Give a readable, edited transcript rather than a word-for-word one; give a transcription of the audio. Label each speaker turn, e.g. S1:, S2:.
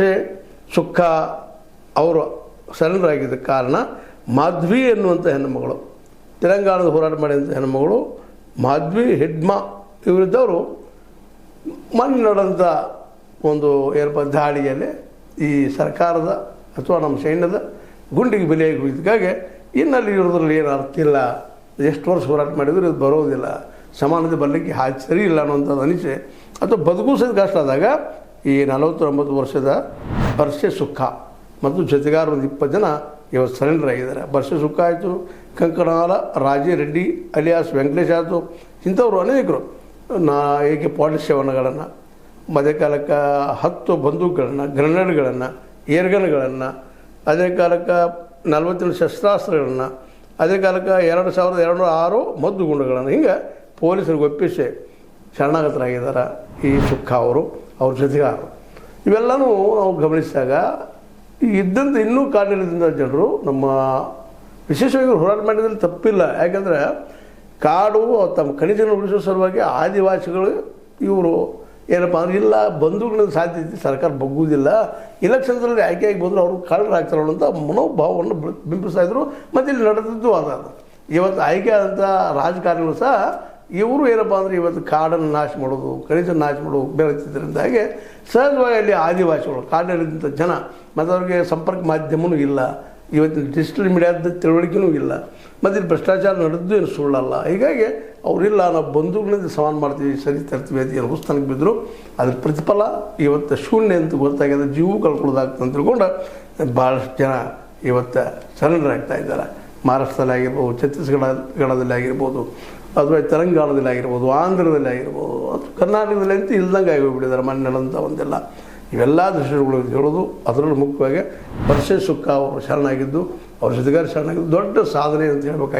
S1: ವರ್ಷೆ ಸುಖ ಅವರು ಸರೆಂಡರ್ ಆಗಿದ್ದ ಕಾರಣ ಮಾಧ್ವಿ ಎನ್ನುವಂಥ ಹೆಣ್ಣುಮಗಳು, ತೆಲಂಗಾಣದ ಹೋರಾಟ ಮಾಡಿದಂಥ ಹೆಣ್ಣುಮಗಳು ಮಾಧ್ವಿ ಹೆಡ್ಮಾ ಇವರಿದ್ದವರು ಮೊನ್ನೆ ನಡೆದಂಥ ಒಂದು ಏನಪ್ಪ ದಾಳಿಯಲ್ಲಿ ಈ ಸರ್ಕಾರದ ಅಥವಾ ನಮ್ಮ ಸೈನ್ಯದ ಗುಂಡಿಗೆ ಬಲಿಯಾಗಿ ಹೋಗಿದ್ದಕ್ಕಾಗಿ ಇನ್ನಲ್ಲಿ ಇರೋದ್ರಲ್ಲಿ ಏನು ಅರ್ಥ ಇಲ್ಲ, ಎಷ್ಟು ವರ್ಷ ಹೋರಾಟ ಮಾಡಿದ್ರು ಇದು ಬರೋದಿಲ್ಲ, ಸಮಾನತೆ ಬರಲಿಕ್ಕೆ ಸರಿ ಇಲ್ಲ ಅನ್ನೋಂಥದ್ದು ಅನಿಸೆ ಅಥವಾ ಬದುಕುಸೋದು ಕಷ್ಟ ಆದಾಗ ಈ 49 ವರ್ಷದ ಬರ್ಷೆ ಸುಖ ಮತ್ತು ಜೊತೆಗಾರ ಒಂದು 20 ಜನ ಇವತ್ತು ಸರೆಂಡರ್ ಆಗಿದ್ದಾರೆ. ಬರ್ಷೆ ಸುಖ ಆಯಿತು, ಕಂಕಣಾಲ ರಾಜಿ ರೆಡ್ಡಿ ಅಲಿಯಾಸ್ ವೆಂಕಟೇಶ್ ಆಯಿತು, ಇಂಥವ್ರು ಅನೇಕರು AK-47ಗಳನ್ನು, ಅದೇ ಕಾಲಕ್ಕೆ 10 ಬಂದೂಕುಗಳನ್ನು, ಗ್ರೆನೇಡ್ಗಳನ್ನು, ಏರ್ಗನ್ಗಳನ್ನು, ಅದೇ ಕಾಲಕ್ಕೆ 47 ಶಸ್ತ್ರಾಸ್ತ್ರಗಳನ್ನು, ಅದೇ ಕಾಲಕ್ಕೆ 2206 ಮದ್ದು ಗುಂಡುಗಳನ್ನು ಹಿಂಗೆ ಪೊಲೀಸರಿಗೆ ಒಪ್ಪಿಸಿ ಶರಣಾಗತರಾಗಿದ್ದಾರೆ ಈ ಸುಖ ಅವರು, ಅವ್ರ ಜೊತೆಗಾರರು. ಇವೆಲ್ಲನೂ ನಾವು ಗಮನಿಸಿದಾಗ ಇದ್ದಂಥ ಇನ್ನೂ ಕಾಡಿನಿಂದ ಜನರು ನಮ್ಮ ವಿಶೇಷವಾಗಿ ಹೋರಾಟ ಮಾಡಿದಲ್ಲಿ ತಪ್ಪಿಲ್ಲ. ಯಾಕಂದರೆ ಕಾಡು ತಮ್ಮ ಖನಿಜಗಳನ್ನು ಉಳಿಸೋ ಸಲುವಾಗಿ ಆದಿವಾಸಿಗಳು ಇವರು ಏನಪ್ಪ ಅಂದ್ರೆ ಇಲ್ಲ ಬಂಧುಗಳಿಂದ ಸಾಧ್ಯತೆ ಸರ್ಕಾರ ಬಗ್ಗುವುದಿಲ್ಲ, ಇಲೆಕ್ಷನ್ಸ್ನಲ್ಲಿ ಆಯ್ಕೆಯಾಗಿ ಬಂದರೂ ಅವರು ಕಳ್ಳರಾಗ್ತಾರೆ ಅನ್ನೋಂಥ ಮನೋಭಾವವನ್ನು ಬಿಂಬಿಸ್ತಾಯಿದ್ರು. ಮತ್ತು ಇಲ್ಲಿ ನಡೆದಿದ್ದು ಅದಾದ ಇವತ್ತು ಆಯ್ಕೆ ಆದಂಥ ರಾಜಕಾರಣಿಗಳು ಸಹ ಇವರು ಏನಪ್ಪ ಅಂದರೆ ಇವತ್ತು ಕಾಡನ್ನು ನಾಶ ಮಾಡೋದು, ಖನಿಜ ನಾಶ ಮಾಡೋದು ಬೆಳೆತಿದ್ದರಿಂದಾಗಿ ಸಹಜವಾಗಿ ಅಲ್ಲಿ ಆದಿವಾಸಿಗಳು ಕಾಡಿನಲ್ಲಿದ್ದಂಥ ಜನ ಮತ್ತು ಅವ್ರಿಗೆ ಸಂಪರ್ಕ ಮಾಧ್ಯಮವೂ ಇಲ್ಲ, ಇವತ್ತಿನ ಡಿಜಿಟಲ್ ಮೀಡಿಯಾದ ತಿಳುವಳಿಕೆಯೂ ಇಲ್ಲ, ಮತ್ತು ಇಲ್ಲಿ ಭ್ರಷ್ಟಾಚಾರ ನಡೆದು ಏನು ಸುಳ್ಳಲ್ಲ. ಹೀಗಾಗಿ ಅವರಿಲ್ಲ ನಾವು ಬಂಧುಗಳಿಂದ ಸಮಾನ ಮಾಡ್ತೀವಿ, ಸರಿ ತರ್ತೀವಿ ಅಂತ ಏನು ಹುಸ್ತನಕ್ಕೆ ಬಿದ್ದರು. ಅದ್ರ ಪ್ರತಿಫಲ ಇವತ್ತು ಶೂನ್ಯ ಅಂತ ಗೊತ್ತಾಗ್ಯದ, ಜೀವ ಕಳ್ಕೊಳ್ಳೋದಾಗ್ತದೆ ಅಂತ ತಿಳ್ಕೊಂಡು ಭಾಳಷ್ಟು ಜನ ಇವತ್ತು ಸರೆಂಡರ್ ಆಗ್ತಾ ಇದ್ದಾರೆ. ಮಹಾರಾಷ್ಟ್ರದಲ್ಲಿ ಆಗಿರ್ಬೋದು, ಛತ್ತೀಸ್ಗಢದಲ್ಲಿ ಆಗಿರ್ಬೋದು, ಅಥವಾ ತೆಲಂಗಾಣದಲ್ಲಿ ಆಗಿರ್ಬೋದು, ಆಂಧ್ರದಲ್ಲಿ ಆಗಿರ್ಬೋದು, ಅಥವಾ ಕರ್ನಾಟಕದಲ್ಲಿ ಅಂತೂ ಇಲ್ದಂಗೆ ಆಗೋಗ್ಬಿಟ್ಟಿದ್ದಾರೆ ಮೊನ್ನೆ ನಡೆದಂಥ ಒಂದೆಲ್ಲ. ಇವೆಲ್ಲ ದೃಶ್ಯಗಳು ಹೇಳೋದು ಅದರಲ್ಲೂ ಮುಖ್ಯವಾಗಿ ಬರ್ಷೆ ಸುಖ ಅವರು ಶರಣಾಗಿದ್ದು, ಅವ್ರ ಜೊತೆಗಾರ ಶರಣಾಗಿದ್ದು ದೊಡ್ಡ ಸಾಧನೆ ಅಂತ ಹೇಳ್ಬೇಕಾಗಿ